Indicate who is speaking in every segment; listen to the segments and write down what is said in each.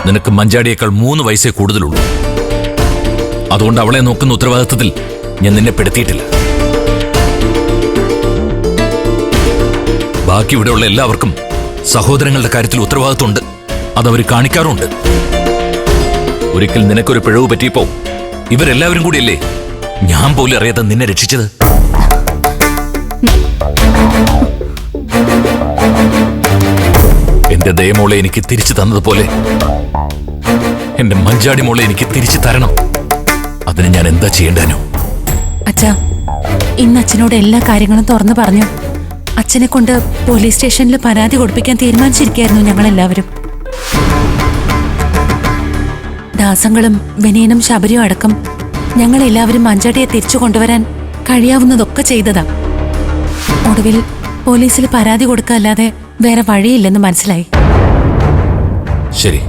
Speaker 1: നിനക്ക് മഞ്ചാടിയേക്കാൾ 3 വയസ്സേ കൂടുതലുള്ളൂ. അതുകൊണ്ട് അവളെ നോക്കുന്ന ഉത്തരവാദിത്വത്തിൽ ഞാൻ നിന്നെ പെടുത്തിയിട്ടില്ല. ബാക്കി ഇവിടെയുള്ള എല്ലാവർക്കും സഹോദരങ്ങളുടെ കാര്യത്തിൽ ഉത്തരവാദിത്വമുണ്ട്. അതവർ കാണിക്കാറുണ്ട്. ഒരിക്കൽ നിനക്കൊരു പിഴവ് പറ്റിയപ്പോ ഇവരെല്ലാവരും കൂടിയല്ലേ ഞാൻ പോലും അറിയാതെ നിന്നെ രക്ഷിച്ചത്. എന്റെ ദയമോളെ എനിക്ക് തിരിച്ചു തന്നതുപോലെ എന്റെ മഞ്ചാടി മോളെ എനിക്ക് തിരിച്ചു തരണം. അതിന് ഞാൻ എന്താ ചെയ്യേണ്ടനോ?
Speaker 2: അച്ഛാ, ഇന്ന് അച്ഛനോട് എല്ലാ കാര്യങ്ങളും തുറന്നു പറഞ്ഞു. അച്ഛനെ കൊണ്ട് പോലീസ് സ്റ്റേഷനിൽ പരാതി കൊടുപ്പിക്കാൻ തീരുമാനിച്ചിരിക്കുകയായിരുന്നു ഞങ്ങളെല്ലാവരും. ദാസങ്ങളും വിനയനും ശബരിയും അടക്കം ഞങ്ങളെല്ലാവരും മഞ്ചാടിയെ തിരിച്ചു കൊണ്ടുവരാൻ കഴിയാവുന്നതൊക്കെ ചെയ്തതാ. ഒടുവിൽ പോലീസിൽ പരാതി കൊടുക്കല്ലാതെ വേറെ വഴിയില്ലെന്ന് മനസ്സിലായി.
Speaker 1: ശരി,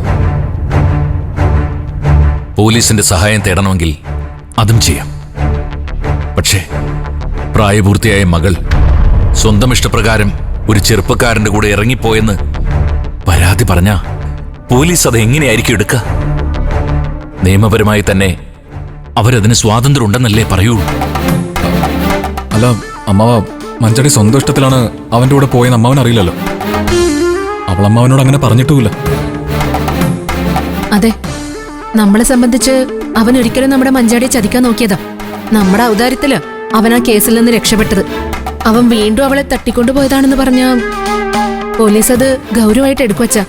Speaker 1: പോലീസിന്റെ സഹായം തേടണമെങ്കിൽ അതും ചെയ്യാം. പക്ഷേ പ്രായപൂർത്തിയായ മകൾ സ്വന്തം ഇഷ്ടപ്രകാരം ഒരു ചെറുപ്പക്കാരന്റെ കൂടെ ഇറങ്ങിപ്പോയെന്ന് പരാതി പറഞ്ഞ പോലീസ് അത് എങ്ങനെയായിരിക്കും എടുക്കുക? നിയമപരമായി തന്നെ അവരതിന് സ്വാതന്ത്ര്യം ഉണ്ടെന്നല്ലേ പറയുള്ളൂ.
Speaker 3: അല്ല അമ്മാവ, മഞ്ചാടി സ്വന്തം ഇഷ്ടത്തിലാണ് അവന്റെ കൂടെ പോയെന്ന് അമ്മാവൻ അറിയില്ലല്ലോ. അവൾ അമ്മാവനോട് അങ്ങനെ പറഞ്ഞിട്ടുമില്ല.
Speaker 4: അതെ, നമ്മളെ സംബന്ധിച്ച് അവൻ ഒരിക്കലും നമ്മുടെ മഞ്ചാടിയെ ചതിക്കാൻ നോക്കിയതാ. നമ്മുടെ ഔദാര്യത്തില് അവൻ ആ കേസിൽ നിന്ന് രക്ഷപ്പെട്ടത്. അവൻ വീണ്ടും അവളെ തട്ടിക്കൊണ്ടുപോയതാണെന്ന് പറഞ്ഞ പോലീസ് അത് ഗൗരവമായിട്ട് എടുക്കുവച്ചാ.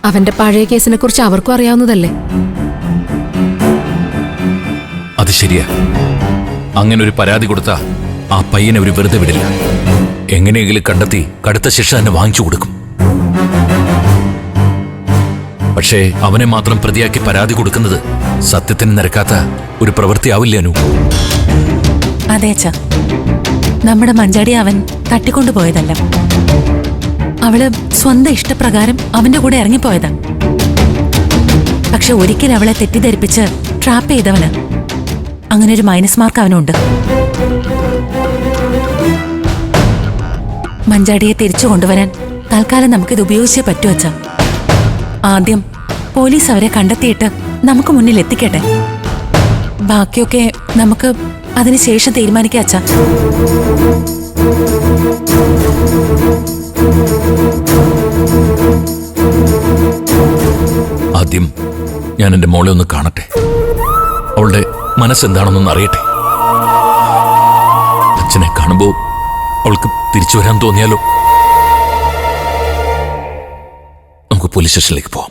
Speaker 4: അവന്റെ പഴയ കേസിനെ കുറിച്ച് അവർക്കും അറിയാവുന്നതല്ലേ.
Speaker 1: അത് ശരിയാ. അങ്ങനെ ഒരു പരാതി കൊടുത്താ ആ പയ്യനെ ഒരു വെറുതെ വിടില്ല. എങ്ങനെയെങ്കിലും കണ്ടെത്തി കടുത്ത ശിക്ഷ തന്നെ വാങ്ങിച്ചു കൊടുക്കും. പക്ഷേ അവനെ മാത്രം പ്രതിയാക്കി പരാതി കൊടുക്കുന്നത് സത്യത്തിന് നിരക്കാത്ത ഒരു പ്രവൃത്തിയാവില്ല അനു.
Speaker 2: അതെ അച്ഛാ, നമ്മുടെ മഞ്ചാടി അവൻ തട്ടിക്കൊണ്ടുപോയതല്ല. അവള് സ്വന്തം ഇഷ്ടപ്രകാരം അവന്റെ കൂടെ ഇറങ്ങിപ്പോയതാ. പക്ഷെ ഒരിക്കൽ അവളെ തെറ്റിദ്ധരിപ്പിച്ച് ട്രാപ്പ് ചെയ്തവന് അങ്ങനെ ഒരു മൈനസ് മാർക്ക് അവനുണ്ട്. മഞ്ചാടിയെ തിരിച്ചു കൊണ്ടുവരാൻ തൽക്കാലം നമുക്കിത് ഉപയോഗിച്ചേ പറ്റൂ അച്ഛാ. ആദ്യം പോലീസ് അവരെ കണ്ടെത്തിയിട്ട് നമുക്ക് മുന്നിൽ എത്തിക്കട്ടെ. ബാക്കിയൊക്കെ നമുക്ക് അതിനുശേഷം തീരുമാനിക്കാം അച്ഛാ.
Speaker 1: ആദ്യം ഞാൻ എന്റെ മോളെ ഒന്ന് കാണട്ടെ. അവളുടെ മനസ്സെന്താണെന്നൊന്ന് അറിയട്ടെ. അച്ഛനെ കാണുമ്പോ അവൾക്ക് തിരിച്ചു വരാൻ തോന്നിയാലോ? നമുക്ക് പോലീസ് സ്റ്റേഷനിലേക്ക് പോവാം.